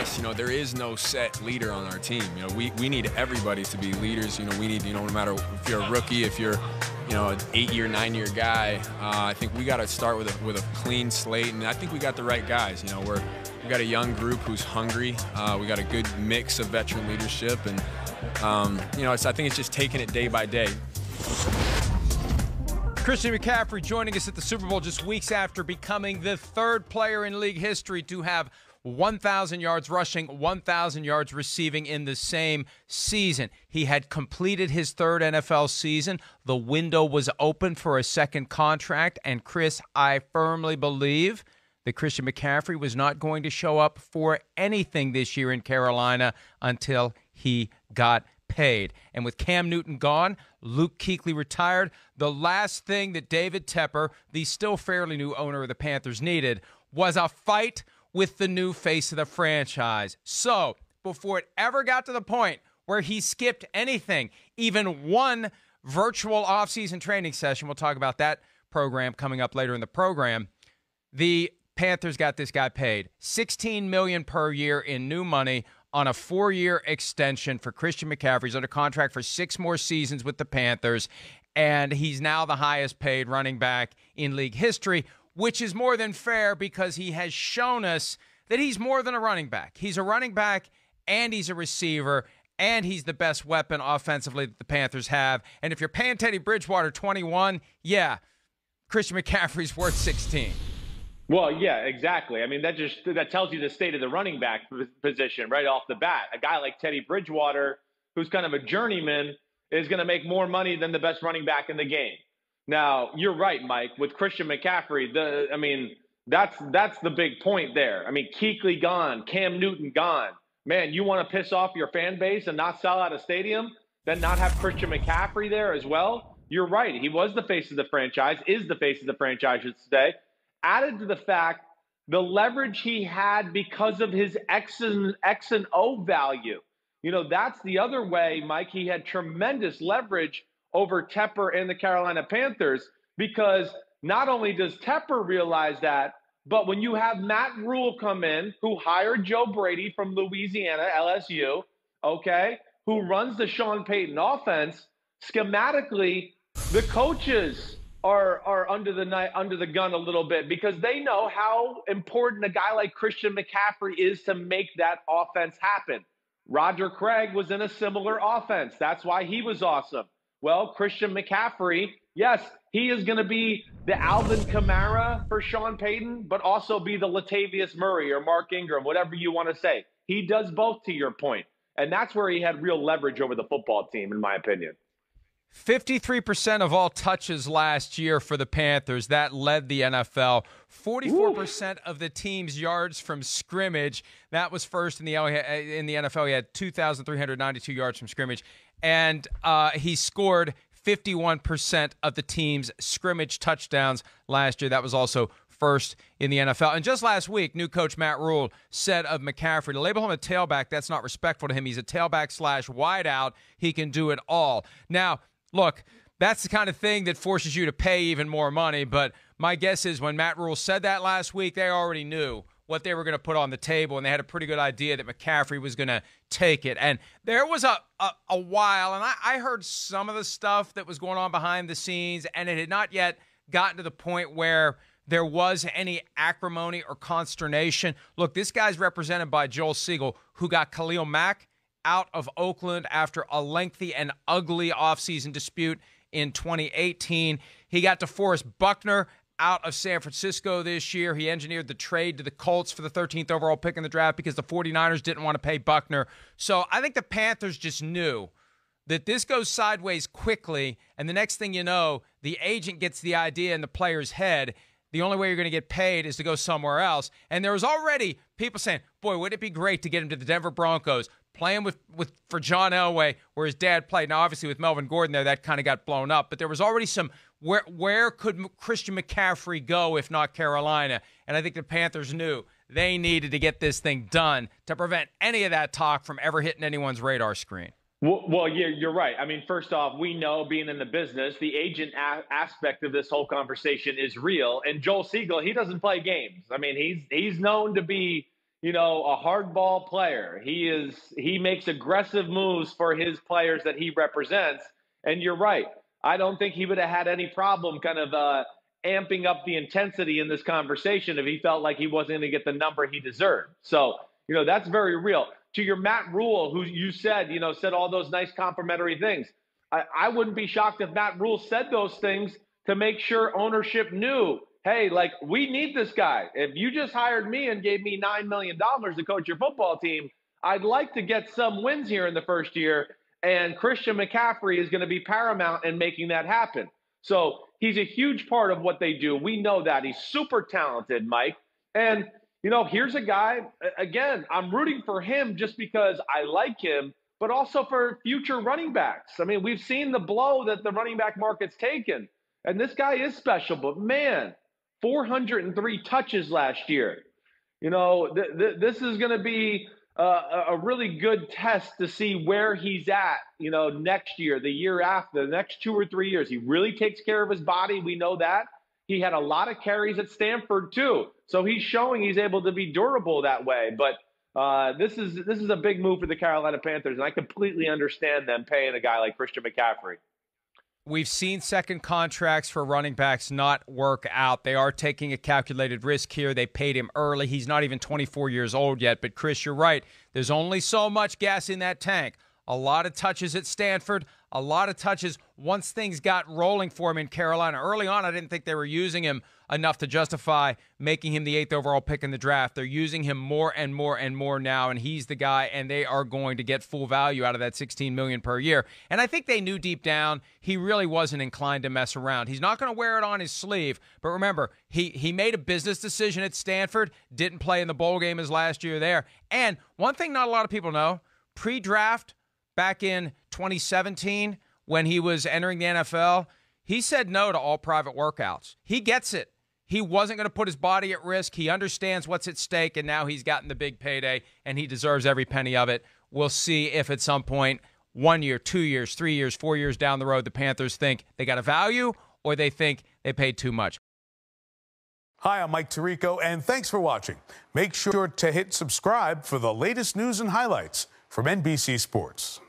us, there is no set leader on our team. We need everybody to be leaders. We need, no matter if you're a rookie, if you're, an 8-year, 9-year guy, I think we got to start with a clean slate, and I think we got the right guys. We got a young group who's hungry. We got a good mix of veteran leadership, and I think it's just taking it day by day. Christian McCaffrey joining us at the Super Bowl just weeks after becoming the third player in league history to have 1,000 yards rushing, 1,000 yards receiving in the same season. He had completed his third NFL season. The window was open for a second contract. And, Chris, I firmly believe that Christian McCaffrey was not going to show up for anything this year in Carolina until he got paid. And with Cam Newton gone, Luke Kuechly retired, the last thing that David Tepper, the still fairly new owner of the Panthers, needed was a fight with the new face of the franchise. So, before it ever got to the point where he skipped anything, even one virtual offseason training session, we'll talk about that program coming up later in the program, the Panthers got this guy paid $16 million per year in new money on a 4-year extension for Christian McCaffrey. He's under contract for 6 more seasons with the Panthers, and he's now the highest paid running back in league history, which is more than fair because he has shown us that he's more than a running back. He's a running back, and he's a receiver, and he's the best weapon offensively that the Panthers have. And if you're paying Teddy Bridgewater 21, yeah, Christian McCaffrey's worth 16. Well, yeah, exactly. I mean, that tells you the state of the running back position right off the bat. A guy like Teddy Bridgewater, who's kind of a journeyman, is going to make more money than the best running back in the game. Now, you're right, Mike. With Christian McCaffrey, that's the big point there. I mean, Kuechly gone, Cam Newton gone. Man, you want to piss off your fan base and not sell out a stadium, then not have Christian McCaffrey there as well? You're right. He was the face of the franchise, is the face of the franchise, I should say. Added to the fact, the leverage he had because of his X and O value. That's the other way, Mike. He had tremendous leverage over Tepper and the Carolina Panthers because not only does Tepper realize that, but when you have Matt Rule come in, who hired Joe Brady from Louisiana, LSU, okay, who runs the Sean Payton offense, schematically, the coaches are under the gun a little bit because they know how important a guy like Christian McCaffrey is to make that offense happen. Roger Craig was in a similar offense. That's why he was awesome. Well, Christian McCaffrey, yes, he is going to be the Alvin Kamara for Sean Payton, but also be the Latavius Murray or Mark Ingram, whatever you want to say. He does both, to your point. And that's where he had real leverage over the football team, in my opinion. 53% of all touches last year for the Panthers. That led the NFL. 44% of the team's yards from scrimmage. That was first in the NFL. He had 2,392 yards from scrimmage. And he scored 51% of the team's scrimmage touchdowns last year. That was also first in the NFL. And just last week, new coach Matt Rule said of McCaffrey, to label him a tailback, that's not respectful to him. He's a tailback/wideout. He can do it all. Now, look, that's the kind of thing that forces you to pay even more money. But my guess is when Matt Rule said that last week, they already knew what they were going to put on the table, and they had a pretty good idea that McCaffrey was going to take it. And there was a while, and I heard some of the stuff that was going on behind the scenes, and it had not yet gotten to the point where there was any acrimony or consternation. Look, this guy's represented by Joel Siegel, who got Khalil Mack out of Oakland after a lengthy and ugly offseason dispute in 2018. He got DeForest Buckner out of San Francisco this year. He engineered the trade to the Colts for the 13th overall pick in the draft because the 49ers didn't want to pay Buckner. So I think the Panthers just knew that this goes sideways quickly, and the next thing you know, the agent gets the idea in the player's head. The only way you're going to get paid is to go somewhere else. And there was already people saying, boy, wouldn't it be great to get him to the Denver Broncos, playing for John Elway, where his dad played. Now, obviously, with Melvin Gordon there, that kind of got blown up. But there was already some, where could Christian McCaffrey go if not Carolina? And I think the Panthers knew they needed to get this thing done to prevent any of that talk from ever hitting anyone's radar screen. Well, yeah, you're right. I mean, first off, we know, being in the business, the agent aspect of this whole conversation is real. And Joel Siegel, he doesn't play games. I mean, he's known to be a hardball player. He makes aggressive moves for his players that he represents. And you're right. I don't think he would have had any problem kind of amping up the intensity in this conversation if he felt like he wasn't going to get the number he deserved. So, that's very real. To your Matt Rule, who you said, said all those nice complimentary things. I wouldn't be shocked if Matt Rule said those things to make sure ownership knew, hey, like, we need this guy. If you just hired me and gave me $9 million to coach your football team, I'd like to get some wins here in the first year. And Christian McCaffrey is going to be paramount in making that happen. So he's a huge part of what they do. We know that. He's super talented, Mike. And, here's a guy, again, I'm rooting for him just because I like him, but also for future running backs. I mean, we've seen the blow that the running back market's taken. And this guy is special, but man, 403 touches last year. This is going to be a really good test to see where he's at, next year, the year after, the next 2 or 3 years. He really takes care of his body. We know that. He had a lot of carries at Stanford too. So he's showing he's able to be durable that way. But this is a big move for the Carolina Panthers, and I completely understand them paying a guy like Christian McCaffrey. We've seen second contracts for running backs not work out. They are taking a calculated risk here. They paid him early. He's not even 24 years old yet. But, Chris, you're right. There's only so much gas in that tank. A lot of touches at Stanford, a lot of touches once things got rolling for him in Carolina. Early on, I didn't think they were using him enough to justify making him the 8th overall pick in the draft. They're using him more and more and more now, and he's the guy, and they are going to get full value out of that $16 million per year. And I think they knew deep down he really wasn't inclined to mess around. He's not going to wear it on his sleeve, but remember, he made a business decision at Stanford, didn't play in the bowl game his last year there. And one thing not a lot of people know, pre-draft, back in 2017, when he was entering the NFL, he said no to all private workouts. He gets it. He wasn't going to put his body at risk. He understands what's at stake, and now he's gotten the big payday, and he deserves every penny of it. We'll see if at some point, 1 year, 2 years, 3 years, 4 years down the road, the Panthers think they got a value or they think they paid too much. Hi, I'm Mike Tirico, and thanks for watching. Make sure to hit subscribe for the latest news and highlights from NBC Sports.